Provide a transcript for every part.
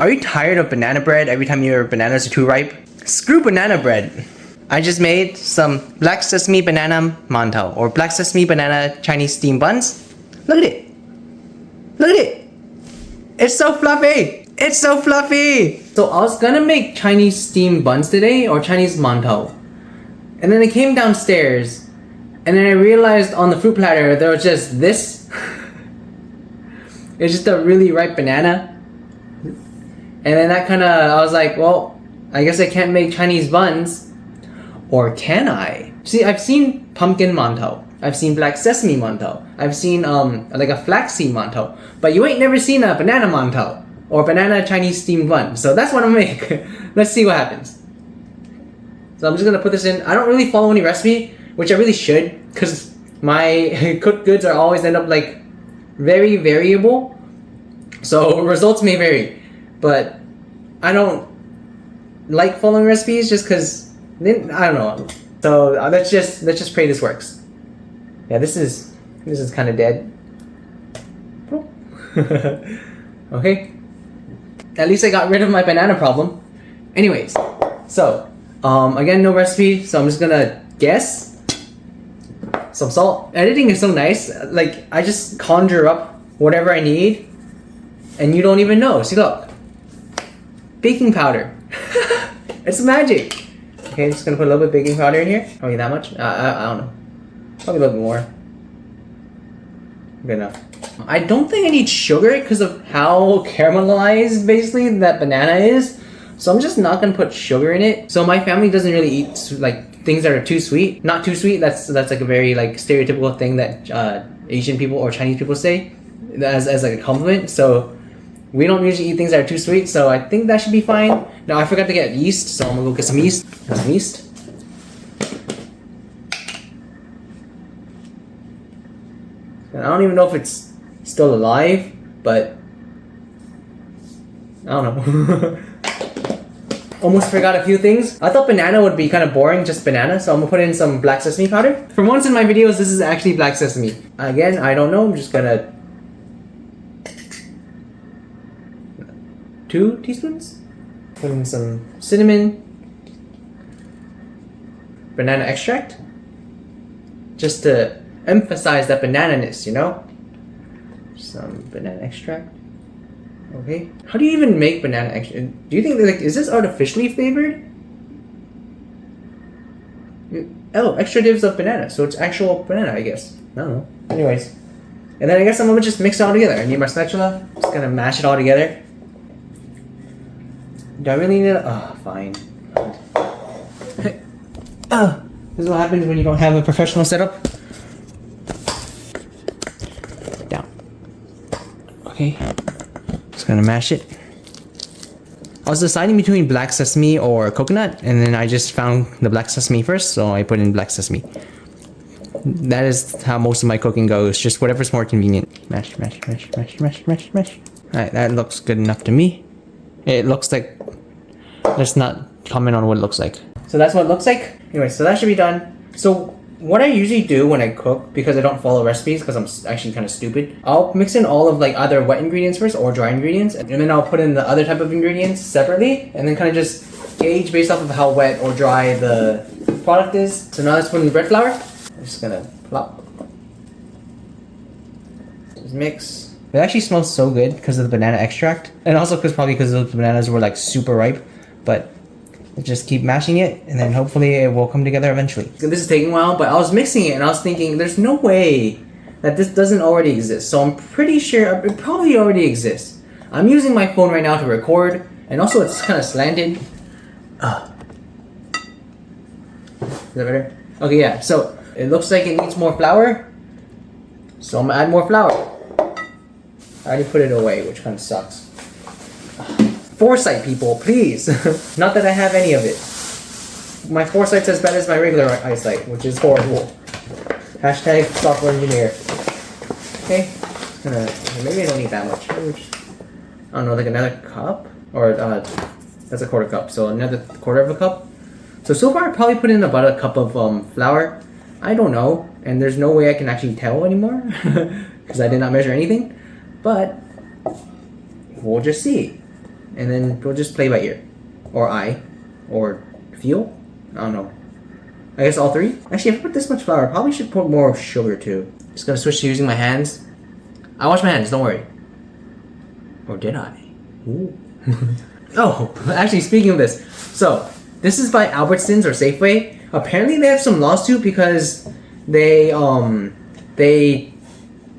Are you tired of banana bread every time your bananas are too ripe? Screw banana bread. I just made some Black Sesame Banana Mantou, or Black Sesame Banana Chinese steamed buns. Look at it. Look at it. It's so fluffy. It's so fluffy. So I was gonna make Chinese steamed buns today, or Chinese mantou. And then I came downstairs, and then I realized on the fruit platter there was just this. It's just a really ripe banana. And then that kind of, I was like, well, I guess I can't make Chinese buns. Or can I? See, I've seen pumpkin mantou. I've seen black sesame mantou. I've seen like a flaxseed mantou. But you ain't never seen a banana mantou or banana Chinese steamed bun. So that's what I'm gonna make. Let's see what happens. So I'm just gonna put this in. I don't really follow any recipe, which I really should, because my cooked goods are always end up like very variable. So results may vary, but I don't like following recipes just because I don't know. So let's just pray this works. Yeah, this is kind of dead. Okay. At least I got rid of my banana problem. Anyways, so again, no recipe, so I'm just gonna guess. Some salt. Editing is so nice. Like, I just conjure up whatever I need, and you don't even know. See, look. Baking powder. It's magic. Okay, I'm just gonna put a little bit of baking powder in here. Probably that much? I don't know. Probably a little bit more. Good enough. I don't think I need sugar because of how caramelized basically that banana is. So I'm just not gonna put sugar in it. So my family doesn't really eat like things that are too sweet. Not too sweet. That's like a very like stereotypical thing that Asian people or Chinese people say as like a compliment. So we don't usually eat things that are too sweet, so I think that should be fine. Now I forgot to get yeast, so I'm gonna go get some yeast. Some yeast. And I don't even know if it's still alive, but I don't know. Almost forgot a few things. I thought banana would be kind of boring, just banana, so I'm gonna put in some black sesame powder. For once in my videos, this is actually black sesame. Again, I don't know, I'm just gonna 2 teaspoons. Put in some cinnamon, banana extract, just to emphasize that banana-ness, you know? Some banana extract. Okay. How do you even make banana extract? Do you think, like, is this artificially flavored? Oh, extractives of banana, so it's actual banana, I guess. I don't know. Anyways. And then I guess I'm gonna just mix it all together. I need my spatula. Just gonna mash it all together. Do I really need it? Oh, fine. This is what happens when you don't have a professional setup. Down. Okay. Just gonna mash it. I was deciding between black sesame or coconut, and then I just found the black sesame first, so I put in black sesame. That is how most of my cooking goes, just whatever's more convenient. Mash, mash, mash, mash, mash, mash, mash. Alright, that looks good enough to me. It looks like, let's not comment on what it looks like. So that's what it looks like. Anyway, so that should be done. So what I usually do when I cook, because I don't follow recipes, because I'm actually kind of stupid, I'll mix in all of like either wet ingredients first or dry ingredients, and then I'll put in the other type of ingredients separately, and then kind of just gauge based off of how wet or dry the product is. So now let's put in the bread flour. I'm just gonna plop. Just mix. It actually smells so good because of the banana extract, and also probably because those bananas were like super ripe. But just keep mashing it, and then hopefully it will come together eventually. This is taking a while, but I was mixing it and I was thinking, there's no way that this doesn't already exist. So I'm pretty sure it probably already exists. I'm using my phone right now to record, and also it's kind of slanted. Is that better? Okay, yeah. So it looks like it needs more flour, so I'm gonna add more flour. I already put it away, which kind of sucks. Foresight, people, please. Not that I have any of it. My foresight's as bad as my regular eyesight, which is horrible. Hashtag software engineer. Okay, maybe I don't need that much. I don't know, like another cup? Or, that's a quarter cup, so another quarter of a cup. So far I probably put in about a cup of flour. I don't know, and there's no way I can actually tell anymore, because I did not measure anything. But we'll just see. and then we'll just play by ear, or eye, or feel. I don't know. I guess all three. Actually, if I put this much flour, I probably should put more sugar too. Just gonna switch to using my hands. I wash my hands. Don't worry. Or did I? Ooh. Oh, actually, speaking of this, so this is by Albertsons or Safeway. Apparently, they have some lawsuit because they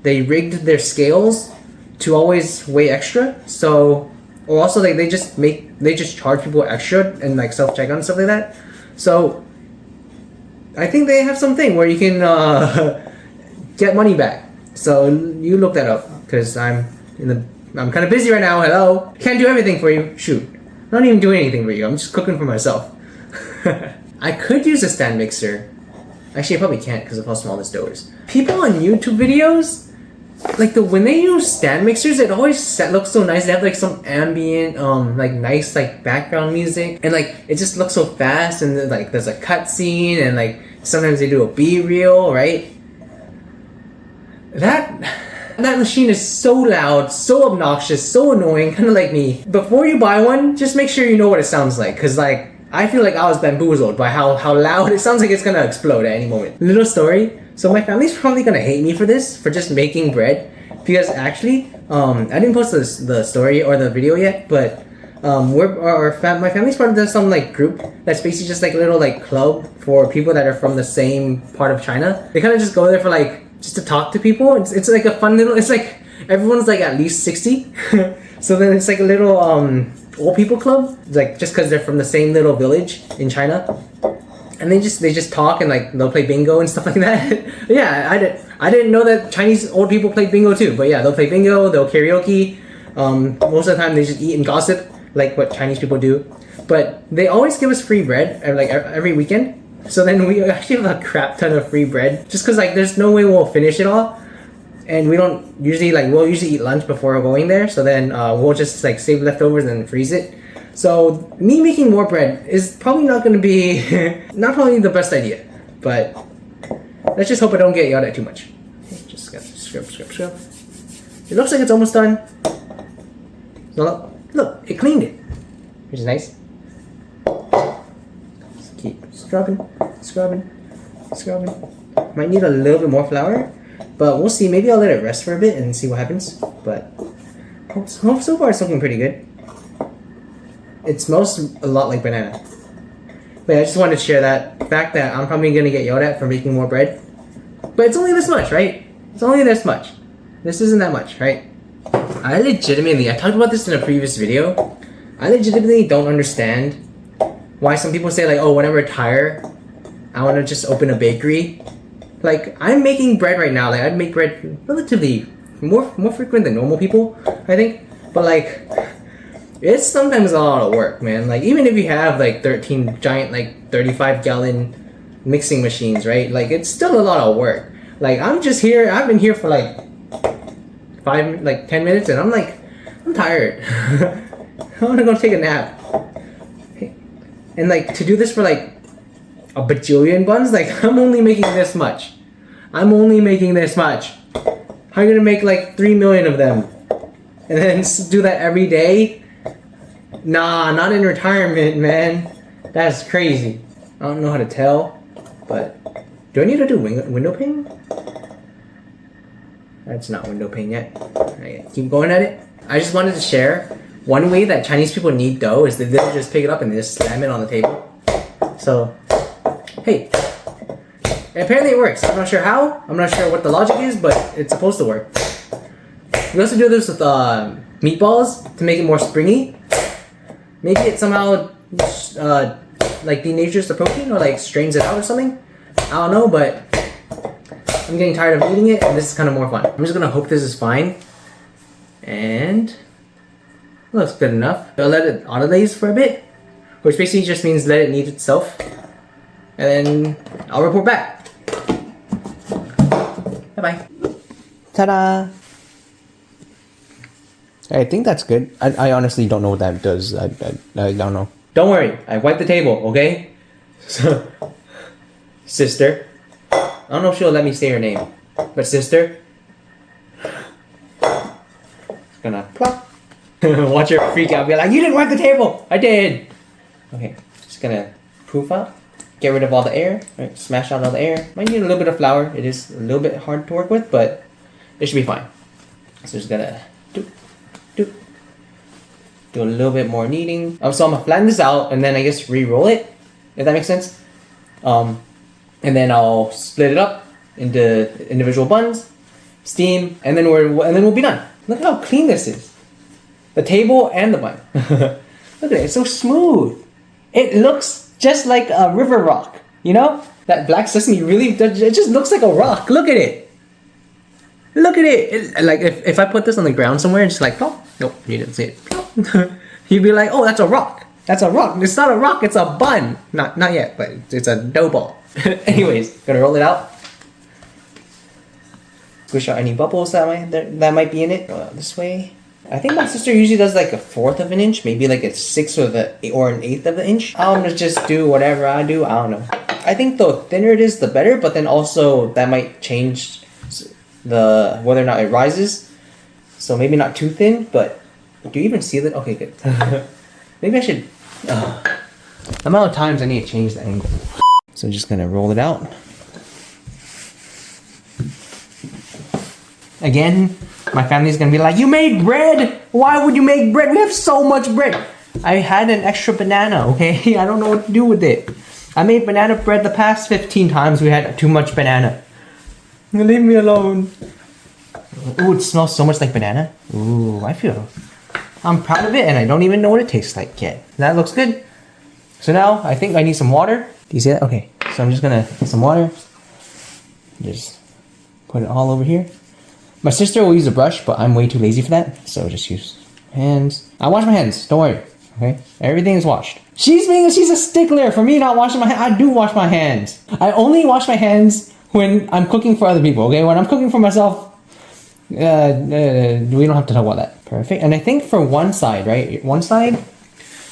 rigged their scales to always weigh extra. So, or also like they just charge people extra and like self checkout and stuff like that. So, I think they have something where you can get money back. So you look that up because I'm kind of busy right now. Hello, can't do everything for you. Shoot, I'm not even doing anything for you. I'm just cooking for myself. I could use a stand mixer. Actually, I probably can't because of how small this dough is. People on YouTube videos, like when they use stand mixers, it always looks so nice. They have like some ambient, like nice like background music, and like it just looks so fast. And then, like there's a cutscene, and like sometimes they do a B-reel, right? That machine is so loud, so obnoxious, so annoying, kind of like me. Before you buy one, just make sure you know what it sounds like, cause like I feel like I was bamboozled by how loud it sounds like it's gonna explode at any moment. Little story. So my family's probably gonna hate me for this, for just making bread, because actually, I didn't post the story or the video yet, but my family's part of some like group that's basically just like a little like club for people that are from the same part of China. They kind of just go there for like just to talk to people. It's like a fun little. It's like everyone's like at least 60, so then it's like a little old people club. Like just because they're from the same little village in China, and they just talk and like they'll play bingo and stuff like that. Yeah, I didn't know that Chinese old people play bingo too. But yeah, they'll play bingo. They'll karaoke. Most of the time they just eat and gossip like what Chinese people do. But they always give us free bread like every weekend. So then we actually have a crap ton of free bread just because like there's no way we'll finish it all, and we'll usually eat lunch before going there. So then we'll just like save leftovers and freeze it. So me making more bread is probably not going to be not probably the best idea, but let's just hope I don't get yelled at too much. Just scrub. It looks like it's almost done. So look, it cleaned it, which is nice. Just keep scrubbing. Might need a little bit more flour, but we'll see. Maybe I'll let it rest for a bit and see what happens. But so far it's looking pretty good. It smells a lot like banana. But yeah, I just wanted to share that fact that I'm probably gonna get yelled at for making more bread. But it's only this much, right? It's only this much. This isn't that much, right? I talked about this in a previous video. I legitimately don't understand why some people say like, oh, when I retire, I want to just open a bakery. Like, I'm making bread right now. Like, I'd make bread relatively more frequent than normal people, I think. But like, it's sometimes a lot of work, man. Like, even if you have like 13 giant, like 35-gallon mixing machines, right? Like, it's still a lot of work. Like, I'm just here. I've been here for like 10 minutes, and I'm tired. I want to go take a nap. And like to do this for like a bajillion buns, like I'm only making this much. How are you gonna make like 3 million of them? And then do that every day? Nah, not in retirement, man. That's crazy. I don't know how to tell, but do I need to do window pane? That's not window pane yet. Right, keep going at it. I just wanted to share one way that Chinese people knead dough is that they'll just pick it up and they just slam it on the table. So, hey, apparently it works. I'm not sure how. I'm not sure what the logic is, but it's supposed to work. We also do this with meatballs to make it more springy. Maybe it somehow like denatures the protein or like strains it out or something. I don't know, but I'm getting tired of eating it, and this is kind of more fun. I'm just gonna hope this is fine. And looks good enough. I'll let it autolaze for a bit, which basically just means let it knead itself, and then I'll report back. Bye bye. Ta-da! I think that's good. I honestly don't know what that does. I don't know. Don't worry, I wiped the table, okay? So, sister. I don't know if she'll let me say her name, but sister. Just gonna plop, Watch her freak out. Be like, you didn't wipe the table. I did. Okay, just gonna proof out. Get rid of all the air. Right, smash out all the air. Might need a little bit of flour. It is a little bit hard to work with, but it should be fine. So just gonna do a little bit more kneading. So I'm gonna flatten this out and then I guess re-roll it, if that makes sense. And then I'll split it up into individual buns, steam, and then we'll be done. Look how clean this is. The table and the bun. Look at it, it's so smooth. It looks just like a river rock, you know? That black sesame really, it just looks like a rock. Look at it. Look at it. Like if I put this on the ground somewhere, it's just like, plop. Nope, you didn't see it. You'd be like, oh, that's a rock. That's a rock. It's not a rock, it's a bun. Not yet, but it's a dough ball. Anyways, gonna roll it out. Squish out any bubbles that might be in it. Roll out this way. I think my sister usually does like 1/4 of an inch, maybe like a 1/6 or an 1/8 of an inch. I'm gonna just do whatever I do. I don't know. I think the thinner it is, the better. But then also that might change whether or not it rises. So maybe not too thin, but do you even see that? Okay, good. Maybe I should. The amount of times I need to change the angle. So I'm just gonna roll it out. Again, my family's gonna be like, you made bread! Why would you make bread? We have so much bread! I had an extra banana, okay? I don't know what to do with it. I made banana bread the past 15 times. We had too much banana. Leave me alone. Ooh, it smells so much like banana. Ooh, I'm proud of it and I don't even know what it tastes like yet. That looks good. So now, I think I need some water. Do you see that? Okay, so I'm just gonna get some water. Just put it all over here. My sister will use a brush, but I'm way too lazy for that. So just use hands. I wash my hands, don't worry. Okay, everything is washed. She's a stickler for me not washing my hands. I do wash my hands. I only wash my hands when I'm cooking for other people, okay? When I'm cooking for myself, we don't have to talk about that. Perfect. And I think for one side, right? One side,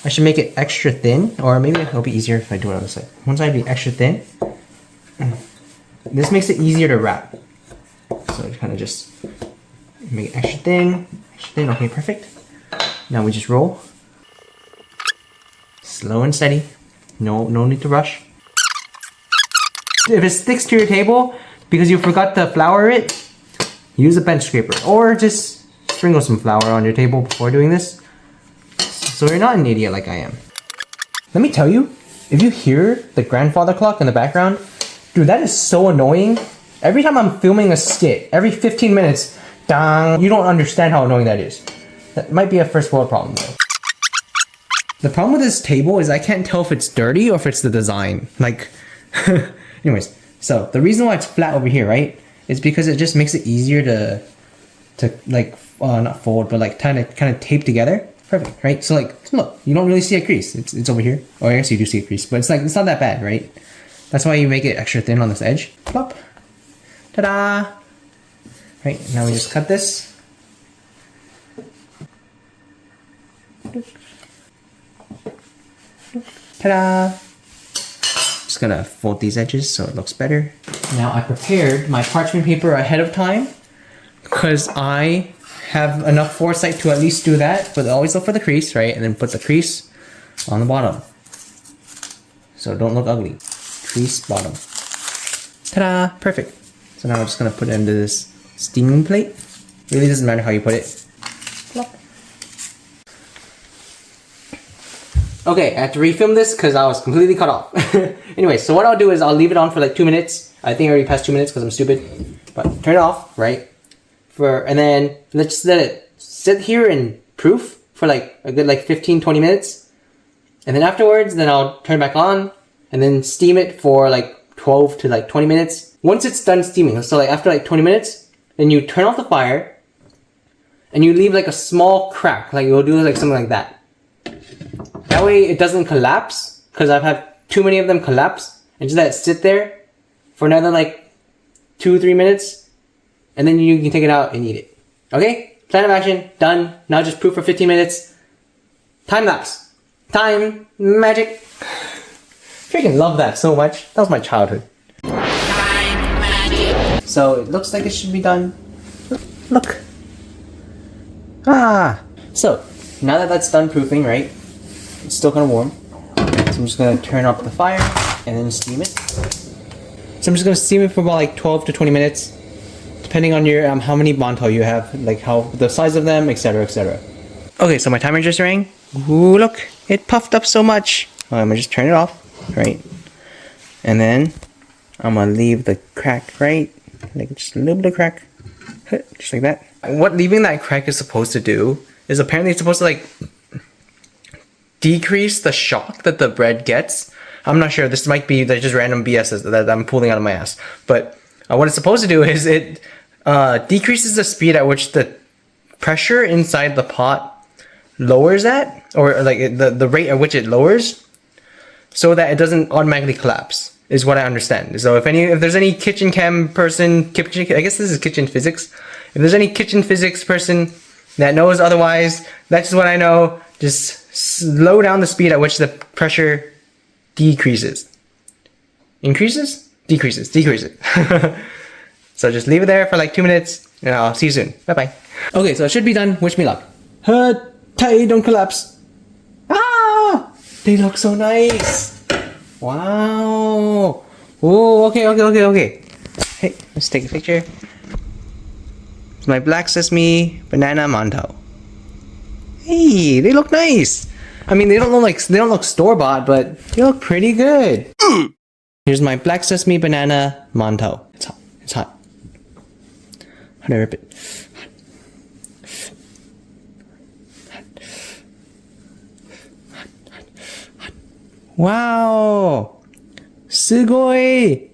I should make it extra thin, or maybe it'll be easier if I do it on the side. One side be extra thin. This makes it easier to wrap. So kind of just make it extra thin. Okay, perfect. Now we just roll. Slow and steady. No need to rush. If it sticks to your table because you forgot to flour it, use a bench scraper or just sprinkle some flour on your table before doing this. So you're not an idiot like I am. Let me tell you, if you hear the grandfather clock in the background, dude, that is so annoying. Every time I'm filming a skit, every 15 minutes, dang, you don't understand how annoying that is. That might be a first world problem though. The problem with this table is I can't tell if it's dirty or if it's the design. Like, anyways, so the reason why it's flat over here, right, is because it just makes it easier to like, not fold, but like kind of tape together. Perfect, right? So like, look, you don't really see a crease. It's over here. Or I guess you do see a crease, but it's like, it's not that bad, right? That's why you make it extra thin on this edge. Plop. Ta-da! Right, now we just cut this. Ta-da! Just gonna fold these edges so it looks better. Now I prepared my parchment paper ahead of time because I have enough foresight to at least do that, but always look for the crease, right? And then put the crease on the bottom. So don't look ugly. Crease bottom. Ta-da! Perfect. So now I'm just gonna put it into this steaming plate. Really doesn't matter how you put it. Plop. Okay, I have to refilm this because I was completely cut off. Anyway, so what I'll do is I'll leave it on for like 2 minutes. I think I already passed 2 minutes because I'm stupid. But turn it off, right? And then let's just let it sit here and proof for like a good like 15-20 minutes. And then afterwards, then I'll turn it back on and then steam it for like 12 to like 20 minutes. Once it's done steaming, so like after like 20 minutes, then you turn off the fire and you leave like a small crack, like you'll do like something like that. That way it doesn't collapse, because I've had too many of them collapse, and just let it sit there for another like 2-3 minutes, and then you can take it out and eat it. Okay? Plan of action, done. Now just proof for 15 minutes. Time lapse. Time magic. Freaking love that so much. That was my childhood. So it looks like it should be done. Look. Ah. So now that that's done proofing, right? It's still kind of warm. So I'm just gonna turn up the fire and then steam it. So I'm just gonna steam it for about like 12 to 20 minutes, depending on your how many mantou you have, like how the size of them, etc., etc. Okay, so my timer just rang. Ooh, look, it puffed up so much. I'm gonna just turn it off, right? And then I'm gonna leave the crack, right? Like just a little bit of crack, just like that. What leaving that crack is supposed to do is apparently it's supposed to like decrease the shock that the bread gets. I'm not sure, this might be just random BS that I'm pulling out of my ass. But what it's supposed to do is it decreases the speed at which the pressure inside the pot lowers at, or like the rate at which it lowers, so that it doesn't automatically collapse, is what I understand. So if there's any kitchen chem person, I guess this is kitchen physics. If there's any kitchen physics person that knows otherwise, that's just what I know. Just slow down the speed at which the pressure decreases. Increases? Decreases. Decreases. So just leave it there for like 2 minutes, and I'll see you soon. Bye-bye. Okay, so it should be done. Wish me luck. Tight, don't collapse. Ah! They look so nice. Wow. Oh, okay. Hey, let's take a picture. It's my Black Sesame Banana Mantou. Hey, they look nice. I mean, they don't look store-bought, but they look pretty good. Here's my Black Sesame Banana Mantou. It's hot. It's hot. How do I rip it? Wow! Sugoi!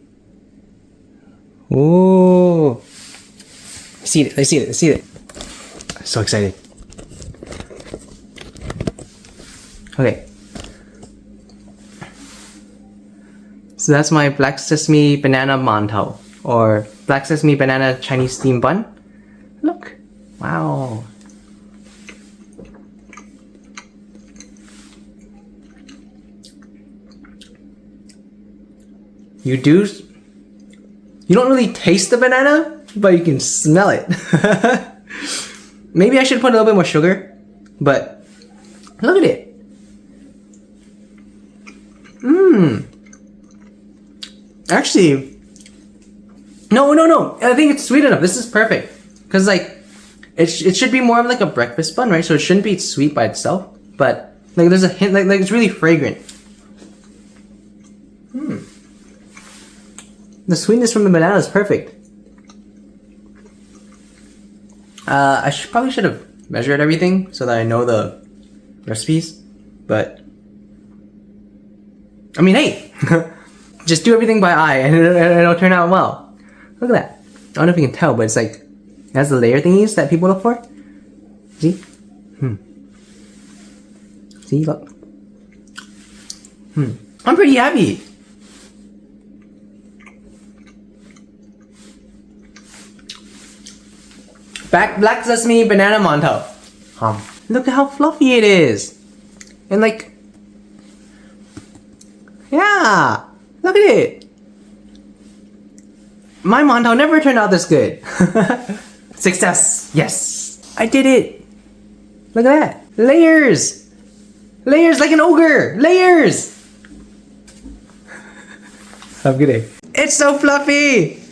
Oh! I see it. So excited. Okay. So that's my Black Sesame Banana Mantou, or Black Sesame Banana Chinese steamed bun. Look! Wow! You don't really taste the banana, but you can smell it. Maybe I should put a little bit more sugar, but look at it. Actually, no. I think it's sweet enough. This is perfect. Cause like, it should be more of like a breakfast bun, right? So it shouldn't be sweet by itself, but like there's a hint, like it's really fragrant. The sweetness from the banana is perfect. I probably should have measured everything so that I know the recipes, but I mean, hey, just do everything by eye and it'll turn out well. Look at that. I don't know if you can tell, but it's like, it has the layer thingies that people look for. See? See, look. I'm pretty happy. Black Sesame Banana Mantou. Look at how fluffy it is. And like, yeah, look at it. My mantou never turned out this good. Success, yes. I did it. Look at that. Layers. Layers like an ogre. Layers. Have a good day. It's so fluffy.